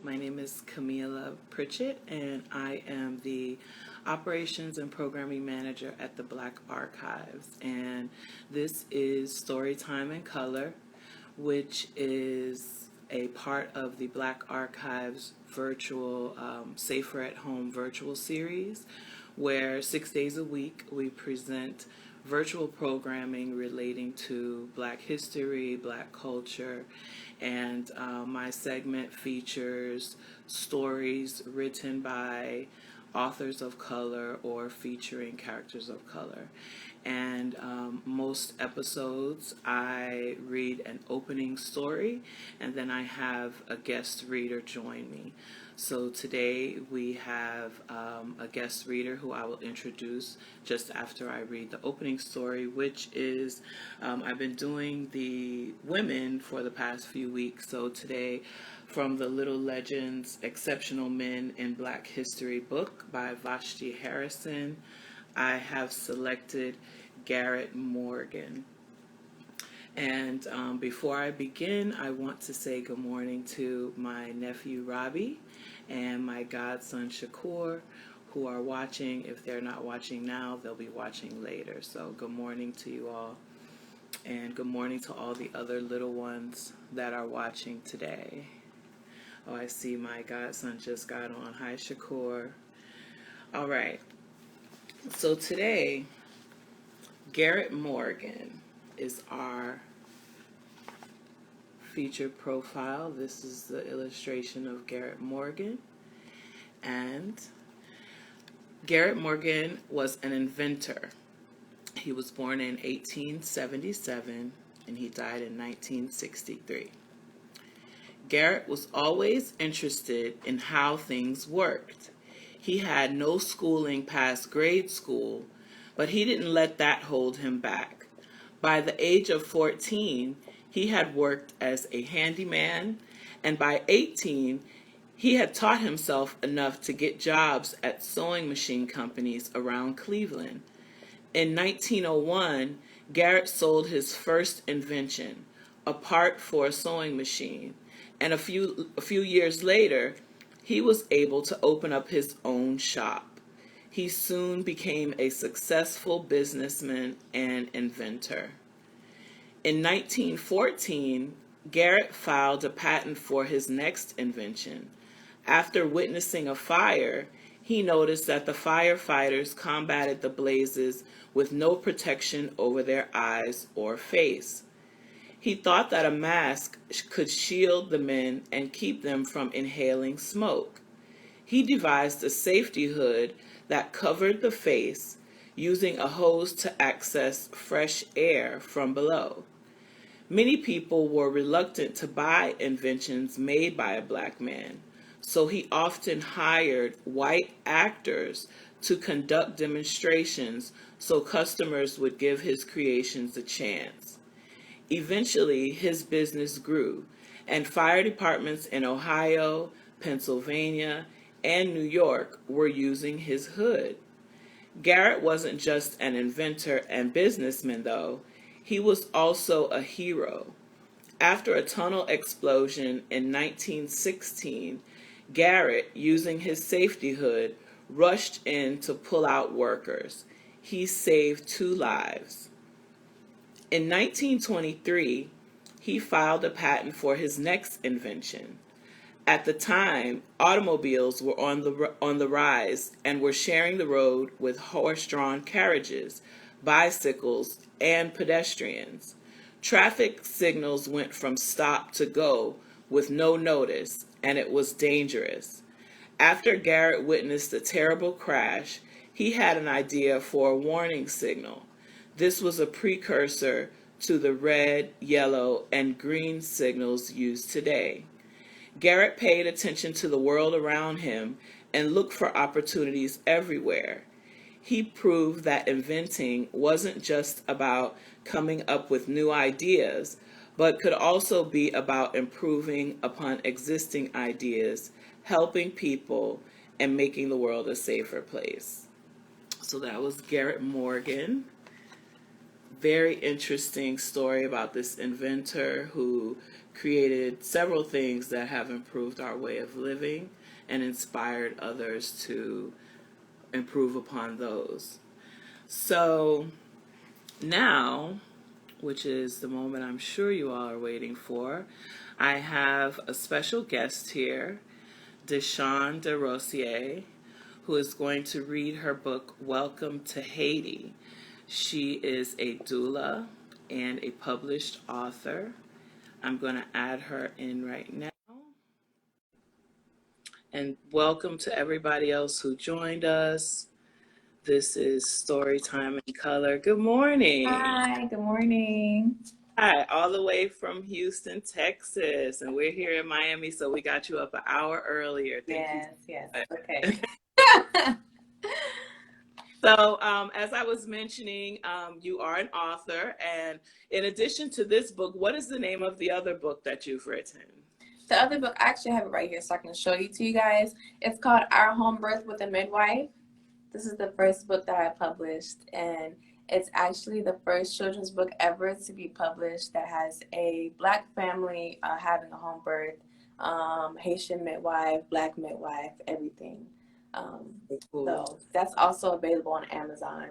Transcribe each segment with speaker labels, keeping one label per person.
Speaker 1: My name is Kamila Pritchett, and I am the Operations and Programming Manager at the Black Archives. And this is Storytime in Color, which is a part of the Black Archives virtual Safer at Home virtual series, where 6 days a week we present virtual programming relating to Black history, Black culture, and my segment features stories written by authors of color or featuring characters of color. And most episodes I read an opening story and then I have a guest reader join me. So today we have a guest reader who I will introduce just after I read the opening story, which is, I've been doing the women for the past few weeks. So today, from the Little Legends, Exceptional Men in Black History book by Vashti Harrison, I have selected Garrett Morgan. And before I begin, I want to say good morning to my nephew Robbie and my godson Shakur, who are watching. If they're not watching now, they'll be watching later. So good morning to you all. And good morning to all the other little ones that are watching today. Oh, I see my godson just got on. Hi, Shakur. All right. So today, Garrett Morgan is our featured profile. This is the illustration of Garrett Morgan. And Garrett Morgan was an inventor. He was born in 1877 and he died in 1963. Garrett was always interested in how things worked. He had no schooling past grade school, but he didn't let that hold him back. By the age of 14, he had worked as a handyman, and by 18, he had taught himself enough to get jobs at sewing machine companies around Cleveland. In 1901, Garrett sold his first invention, a part for a sewing machine, and a few years later, he was able to open up his own shop. He soon became a successful businessman and inventor. In 1914, Garrett filed a patent for his next invention. After witnessing a fire, he noticed that the firefighters combated the blazes with no protection over their eyes or face. He thought that a mask could shield the men and keep them from inhaling smoke. He devised a safety hood that covered the face, using a hose to access fresh air from below. Many people were reluctant to buy inventions made by a black man, so he often hired white actors to conduct demonstrations so customers would give his creations a chance. Eventually, his business grew, and fire departments in Ohio, Pennsylvania, and New York were using his hood. Garrett wasn't just an inventor and businessman, though. He was also a hero. After a tunnel explosion in 1916, Garrett, using his safety hood, rushed in to pull out workers. He saved 2 lives. In 1923, he filed a patent for his next invention. At the time, automobiles were on the rise and were sharing the road with horse-drawn carriages, bicycles, and pedestrians. Traffic signals went from stop to go with no notice, and it was dangerous. After Garrett witnessed the terrible crash, he had an idea for a warning signal. This was a precursor to the red, yellow, and green signals used today. Garrett paid attention to the world around him and looked for opportunities everywhere. He proved that inventing wasn't just about coming up with new ideas, but could also be about improving upon existing ideas, helping people, and making the world a safer place. So that was Garrett Morgan. Very interesting story about this inventor who created several things that have improved our way of living and inspired others to improve upon those. So now, which is the moment I'm sure you all are waiting for, I have a special guest here, DeShaun Desrosiers, who is going to read her book, Welcome to Haiti. She is a doula and a published author. I'm going to add her in right now. And welcome to everybody else who joined us. This is Storytime in Color. Good morning.
Speaker 2: Hi, good morning.
Speaker 1: Hi, all the way from Houston, Texas. And we're here in Miami, so we got you up an hour earlier. Thank you.
Speaker 2: Yes, okay.
Speaker 1: So, as I was mentioning, you are an author. And in addition to this book, what is the name of the other book that you've written?
Speaker 2: The other book, I actually have it right here so I can show you to you guys. It's called Our Home Birth with a Midwife. This is the first book that I published, and it's actually the first children's book ever to be published that has a Black family having a home birth, Haitian midwife, Black midwife, everything.
Speaker 1: Cool.
Speaker 2: So that's also available on Amazon.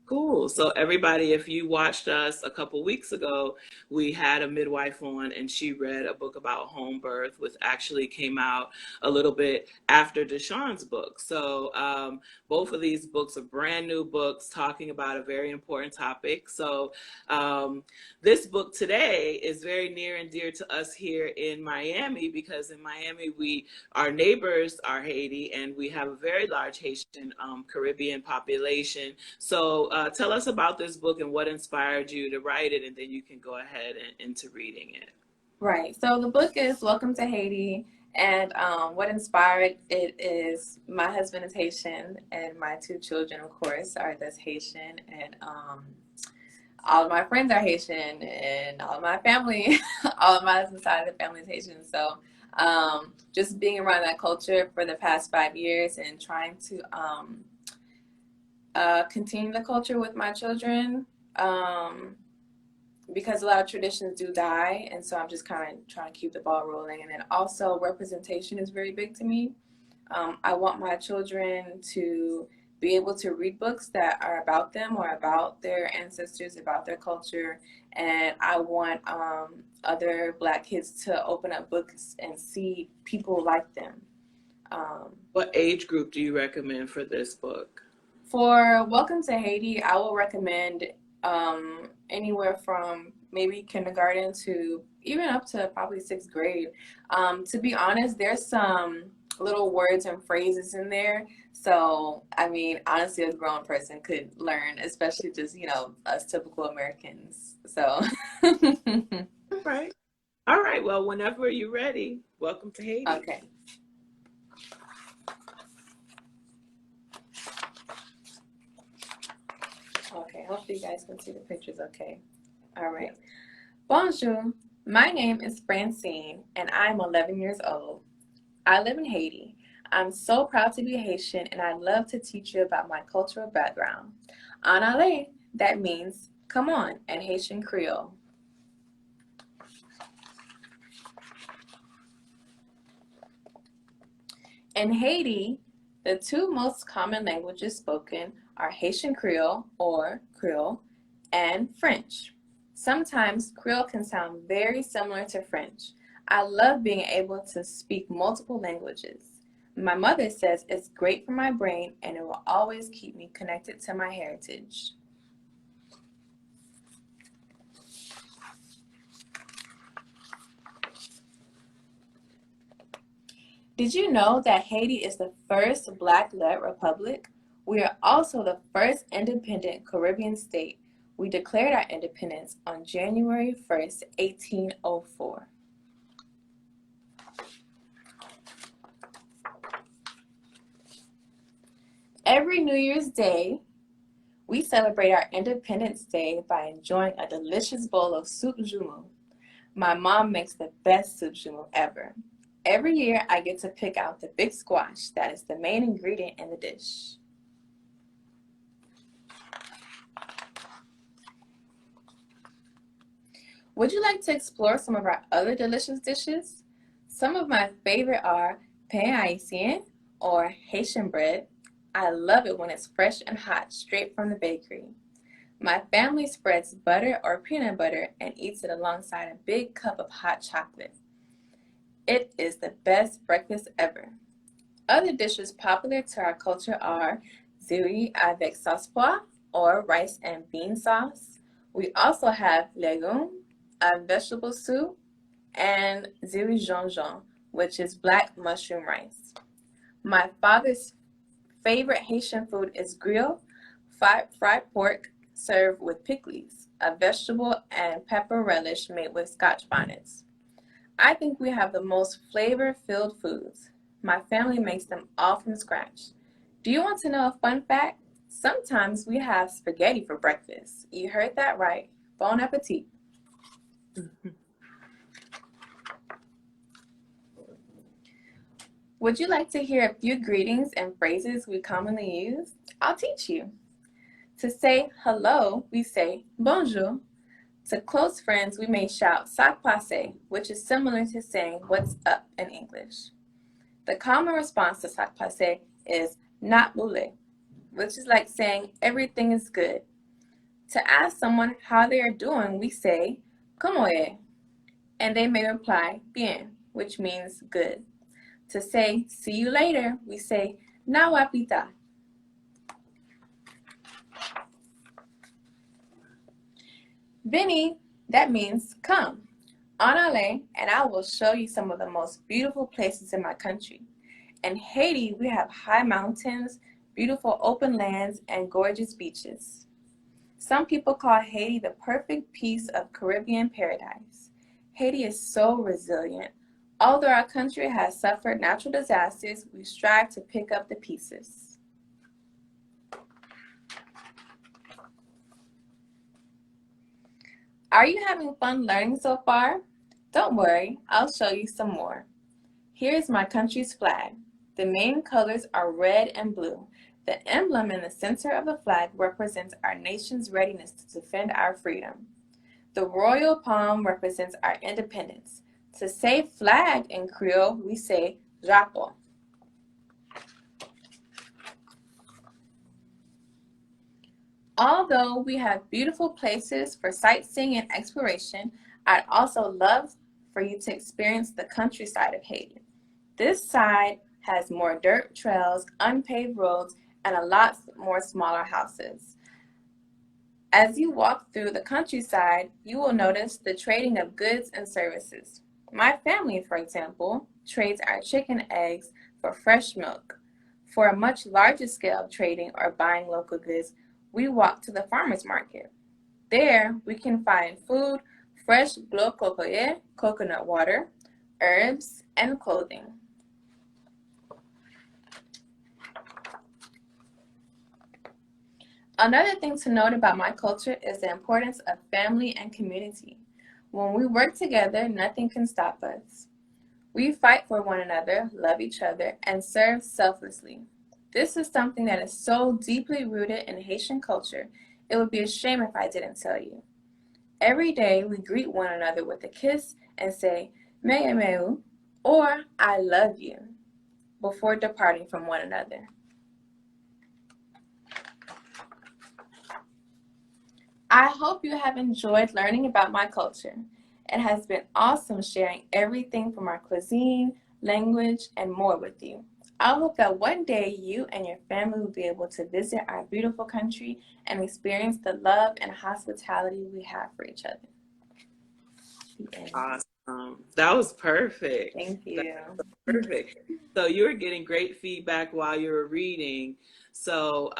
Speaker 1: Cool. So everybody, if you watched us a couple weeks ago, we had a midwife on and she read a book about home birth, which actually came out a little bit after DeShaun's book. So both of these books are brand new books talking about a very important topic. So this book today is very near and dear to us here in Miami, because in Miami, our neighbors are Haiti and we have a very large Haitian Caribbean population. So tell us about this book and what inspired you to write it, and then you can go ahead and into reading it.
Speaker 2: Right. So the book is Welcome to Haiti, and what inspired it is my husband is Haitian, and my two children, of course, are thus Haitian, and all of my friends are Haitian, and all of my family, all of my husband's side of the family is Haitian. So just being around that culture for the past 5 years and trying to continue the culture with my children, because a lot of traditions do die, and so I'm just kind of trying to keep the ball rolling. And then also representation is very big to me. I want my children to be able to read books that are about them or about their ancestors, about their culture, and I want other Black kids to open up books and see people like them.
Speaker 1: What age group do you recommend for this book?
Speaker 2: For Welcome to Haiti, I will recommend anywhere from maybe kindergarten to even up to probably 6th grade. To be honest, there's some little words and phrases in there. So, I mean, honestly, a grown person could learn, especially just, us typical Americans. So.
Speaker 1: All right. Well, whenever you're ready, Welcome to Haiti.
Speaker 2: Okay. Okay, hopefully you guys can see the pictures okay. All right. Bonjour, my name is Francine, and I'm 11 years old. I live in Haiti. I'm so proud to be Haitian, and I'd love to teach you about my cultural background. En allez, that means come on, in Haitian Creole. In Haiti, the two most common languages spoken are Haitian Creole, or Creole, and French. Sometimes Creole can sound very similar to French. I love being able to speak multiple languages. My mother says it's great for my brain and it will always keep me connected to my heritage. Did you know that Haiti is the first Black-led republic? We are also the first independent Caribbean state. We declared our independence on January 1st, 1804. Every New Year's Day, we celebrate our Independence Day by enjoying a delicious bowl of soup jumeau. My mom makes the best soup jumeau ever. Every year, I get to pick out the big squash that is the main ingredient in the dish. Would you like to explore some of our other delicious dishes? Some of my favorite are pain haïtien, or Haitian bread. I love it when it's fresh and hot, straight from the bakery. My family spreads butter or peanut butter and eats it alongside a big cup of hot chocolate. It is the best breakfast ever. Other dishes popular to our culture are ziri avec sauce pois, or rice and bean sauce. We also have légumes, a vegetable soup, and ziri jonjon, which is black mushroom rice. My father's favorite Haitian food is griot, fried pork served with pickles, a vegetable and pepper relish made with scotch bonnets. I think we have the most flavor-filled foods. My family makes them all from scratch. Do you want to know a fun fact? Sometimes we have spaghetti for breakfast. You heard that right. Bon appetit. Would you like to hear a few greetings and phrases we commonly use? I'll teach you. To say hello, we say bonjour. To close friends, we may shout "ça passe," which is similar to saying "what's up" in English. The common response to "ça passe" is "not boule," which is like saying everything is good. To ask someone how they are doing, we say "cómo es," and they may reply "bien," which means good. To say "see you later," we say "na wapita." Vini, that means come. Anale, and I will show you some of the most beautiful places in my country. In Haiti, we have high mountains, beautiful open lands, and gorgeous beaches. Some people call Haiti the perfect piece of Caribbean paradise. Haiti is so resilient. Although our country has suffered natural disasters, we strive to pick up the pieces. Are you having fun learning so far? Don't worry, I'll show you some more. Here's my country's flag. The main colors are red and blue. The emblem in the center of the flag represents our nation's readiness to defend our freedom. The royal palm represents our independence. To say flag in Creole, we say drapeau. Although we have beautiful places for sightseeing and exploration, I'd also love for you to experience the countryside of Haiti. This side has more dirt trails, unpaved roads, and a lot more smaller houses. As you walk through the countryside, you will notice the trading of goods and services. My family, for example, trades our chicken eggs for fresh milk. For a much larger scale of trading or buying local goods, we walk to the farmer's market. There, we can find food, fresh glo cocoye, coconut water, herbs, and clothing. Another thing to note about my culture is the importance of family and community. When we work together, nothing can stop us. We fight for one another, love each other, and serve selflessly. This is something that is so deeply rooted in Haitian culture, it would be a shame if I didn't tell you. Every day, we greet one another with a kiss and say, "Me aimeu," or "I love you," before departing from one another. I hope you have enjoyed learning about my culture. It has been awesome sharing everything from our cuisine, language, and more with you. I hope that one day you and your family will be able to visit our beautiful country and experience the love and hospitality we have for each other.
Speaker 1: Awesome. That was perfect.
Speaker 2: Thank you.
Speaker 1: Perfect. So you were getting great feedback while you were reading. So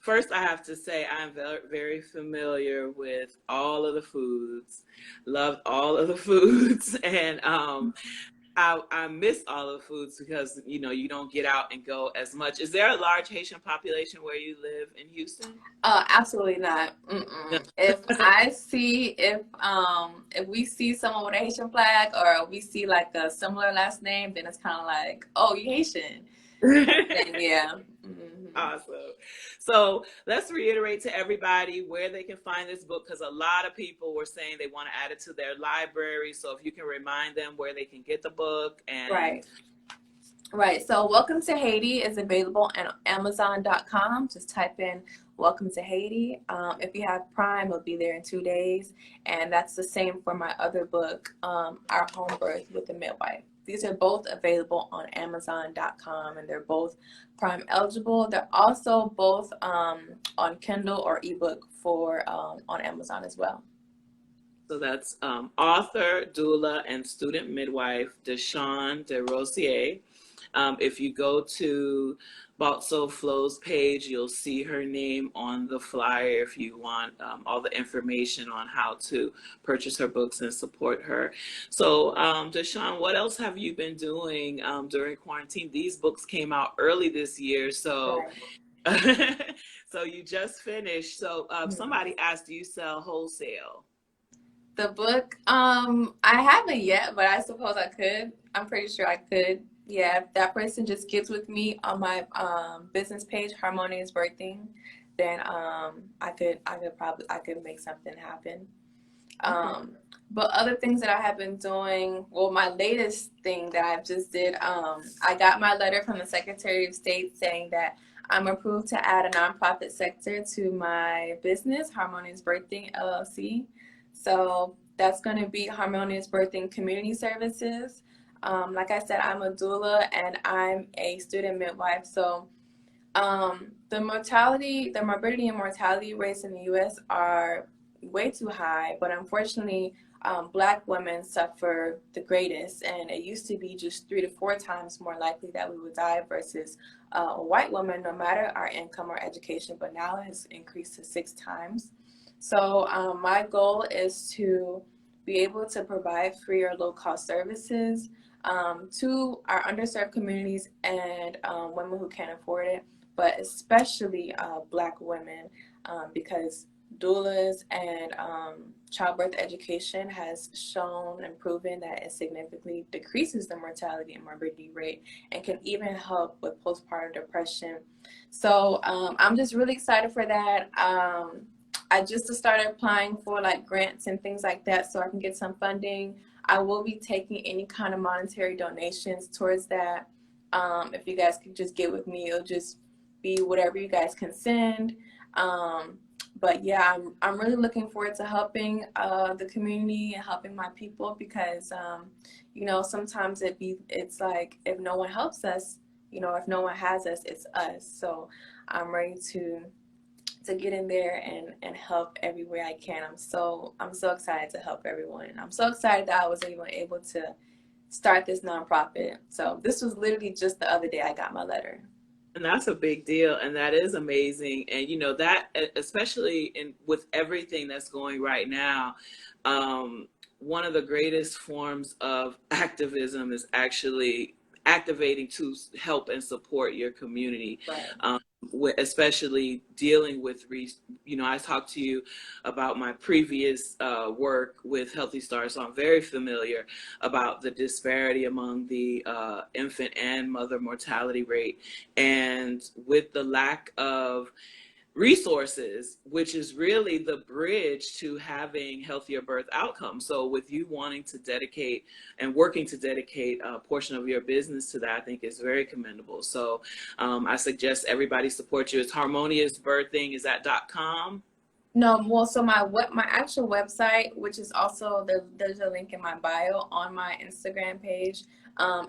Speaker 1: first I have to say I'm very, very familiar with all of the foods. Loved all of the foods. And I miss all of the foods because, you know, you don't get out and go as much. Is there a large Haitian population where you live in Houston?
Speaker 2: Absolutely not. If we see someone with a Haitian flag, or we see like a similar last name, then it's kind of like, oh, you Haitian. Then, yeah.
Speaker 1: Awesome. So let's reiterate to everybody where they can find this book, because a lot of people were saying they want to add it to their library. So if you can remind them where they can get the book. And
Speaker 2: Right. So Welcome to Haiti is available on Amazon.com. Just type in Welcome to Haiti. If you have Prime, it'll be there in 2 days. And that's the same for my other book, Our Home Birth with a Midwife. These are both available on Amazon.com, and they're both Prime eligible. They're also both on Kindle or ebook for on Amazon as well.
Speaker 1: So that's author, doula, and student midwife DeShaun Desrosiers. If you go to Bought So Flow's page, you'll see her name on the flyer if you want all the information on how to purchase her books and support her. So DeShaun, what else have you been doing during quarantine? These books came out early this year, so so you just finished. So somebody asked, do you sell wholesale?
Speaker 2: The book, I haven't yet, but I suppose I could. I'm pretty sure I could. Yeah, if that person just gets with me on my business page, Harmonious Birthing, then I could make something happen. But other things that I have been doing, well, my latest thing that I just did, I got my letter from the Secretary of State saying that I'm approved to add a nonprofit sector to my business, Harmonious Birthing LLC. So that's going to be Harmonious Birthing Community Services. Like I said, I'm a doula and I'm a student midwife. So the morbidity and mortality rates in the U.S. are way too high, but unfortunately, Black women suffer the greatest, and it used to be just 3 to 4 times more likely that we would die versus a white woman, no matter our income or education, but now it has increased to 6 times. So my goal is to be able to provide free or low-cost services to our underserved communities and women who can't afford it, but especially Black women, because doulas and childbirth education has shown and proven that it significantly decreases the mortality and morbidity rate and can even help with postpartum depression. So I'm just really excited for that. I just started applying for like grants and things like that so I can get some funding. I will be taking any kind of monetary donations towards that. If you guys could just get with me, it'll just be whatever you guys can send. But yeah, I'm really looking forward to helping the community and helping my people, because you know, sometimes it's like if no one helps us, you know, if no one has us, it's us. So I'm ready to get in there and help everywhere I can. I'm so excited to help everyone. I'm so excited that I was even able to start this nonprofit. So this was literally just the other day I got my letter.
Speaker 1: And that's a big deal, and that is amazing. And you know that, especially with everything that's going right now, one of the greatest forms of activism is actually activating to help and support your community.
Speaker 2: Right.
Speaker 1: Especially dealing with, you know, I talked to you about my previous work with Healthy Stars, so I'm very familiar about the disparity among the infant and mother mortality rate, and with the lack of resources, which is really the bridge to having healthier birth outcomes. So with you wanting to dedicate and working to dedicate a portion of your business to that, I think is very commendable. So I suggest everybody support you. It's Harmonious Birthing. Is that .com?
Speaker 2: No, well, so my actual website, which is also there's a link in my bio on my Instagram page,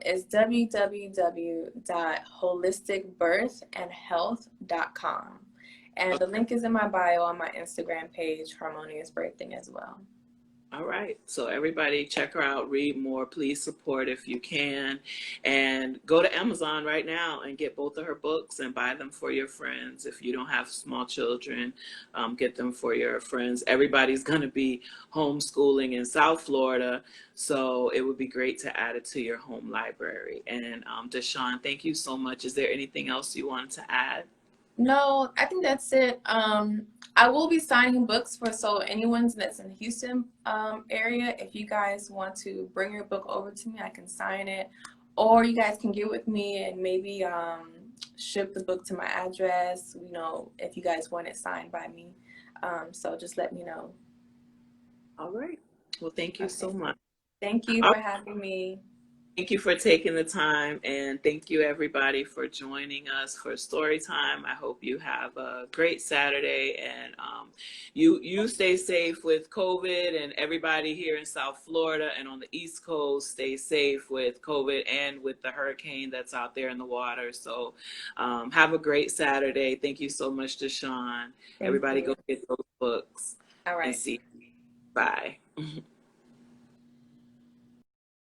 Speaker 2: is www.holisticbirthandhealth.com. And the link is in my bio on my Instagram page, Harmonious Birthing, as well.
Speaker 1: All right. So everybody check her out, read more, please support if you can, and go to Amazon right now and get both of her books and buy them for your friends. If you don't have small children, get them for your friends. Everybody's going to be homeschooling in South Florida, so it would be great to add it to your home library. And DeShaun, thank you so much. Is there anything else you wanted to add?
Speaker 2: No, I think that's it. I will be signing books so anyone that's in the Houston area, if you guys want to bring your book over to me, I can sign it. Or you guys can get with me and maybe ship the book to my address, you know, if you guys want it signed by me. So just let me know.
Speaker 1: All right. Well, thank you so
Speaker 2: Okay.
Speaker 1: much.
Speaker 2: Thank you for having me.
Speaker 1: Thank you for taking the time, and thank you everybody for joining us for Storytime. I hope you have a great Saturday, and you stay safe with COVID, and everybody here in South Florida and on the East Coast stay safe with COVID and with the hurricane that's out there in the water. So have a great Saturday. Thank you so much, DeShaun.
Speaker 2: Thank
Speaker 1: Everybody
Speaker 2: you.
Speaker 1: go get those books
Speaker 2: All
Speaker 1: and
Speaker 2: right.
Speaker 1: see. Bye.